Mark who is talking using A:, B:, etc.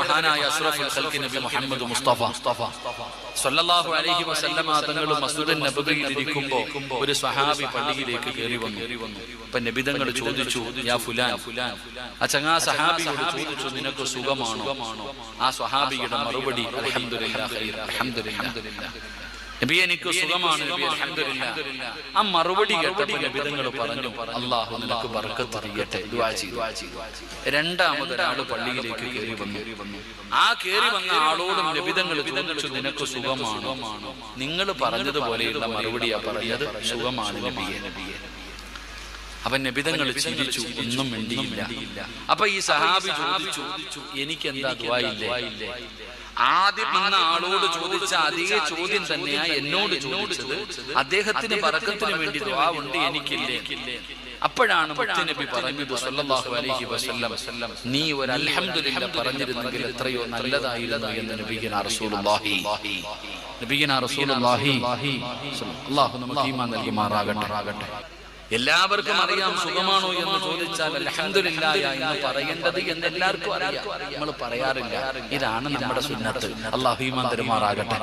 A: മഹാനായ അഷ്റഫുൽ ഖൽഖി നബി മുഹമ്മദ് മുസ്തഫ സ്വല്ലല്ലാഹു അലൈഹി വസല്ലമ തങ്ങൾ മസ്ജിദുൻ നബവിയിൽ ഇരിക്കുമ്പോൾ ഒരു സ്വഹാബി പള്ളിയിലേക്ക് കയറി വന്നു. അപ്പൊ നബി തങ്ങൾ ചോദിച്ചു, യാ ഫുലാൻ, ആ ചങ്ങാ സഹാബിയോട് ചോദിച്ചു, നിനക്ക് സുഖമാണോ? ആ സ്വഹാബിയുടെ മറുപടി, അൽഹംദുലില്ലാഹ് ഖൈർ, അൽഹംദുലില്ലാഹ് നബി, എനിക്ക് സുഖമാണ് നബി, അൽഹംദുലില്ലാഹ്. ആ മറുപടി കേട്ടപ്പോൾ നബി തങ്ങൾ പറഞ്ഞു, അല്ലാഹു നിനക്ക് ബർക്കത്ത് ചെയ്യട്ടെ, ദുആ ചെയ്തു. രണ്ടാമത് ഒരാൾ പള്ളിയിലേക്ക് കയറി വന്നു. ആ കയറി വന്ന ആളോടും നബി തങ്ങൾ ചോദിച്ചു, നിനക്ക് സുഖമാണോ? നിങ്ങൾ പറഞ്ഞതുപോലെയുള്ള മറുപടിയാ പറഞ്ഞത്, സുഖമാണ് നബിയെ. അവൻ നബി തങ്ങൾ ചിരിച്ചു, ഒന്നും മിണ്ടിയില്ല. അപ്പൊ ഈ സഹാബി ചോദിച്ചു, എനിക്ക് എന്താ ദുആ ഇല്ലേ? ആദ്യം വന്ന ആളോട് ചോദിച്ച അതേ ചോദ്യം തന്നെയാ എന്നോട് ചോദിച്ചത്. അദ്ദേഹത്തിന് ബർക്കത്തിന് വേണ്ടി ദുആ ഉണ്ട്, എനിക്കില്ലേ? അപ്പോഴാണ് മുത്തുനബി പറഞ്ഞത് സല്ലല്ലാഹു അലൈഹി വസല്ലം, നീ ഒരു അൽഹംദുലില്ലാ പറഞ്ഞിരുന്നെങ്കിൽ എത്രയോ നല്ലതായിരുന്നു എന്ന് നബിയുനാ റസൂലുള്ളാഹി. അല്ലാഹു നമുക്ക് ഈമാൻ നൽകുമാറാകട്ടെ. എല്ലാവർക്കും അറിയാം സുഖമാണോ എന്ന് ചോദിച്ചാൽ അൽഹംദുലില്ലാഹ് എന്ന് പറയേണ്ടത് എന്ന് എല്ലാവർക്കും അറിയാം. നമ്മൾ പറയാറില്ല. ഇതാണ് നമ്മുടെ സുന്നത്ത്. അല്ലാഹു ഈമാൻ തരുമാറാകട്ടെ.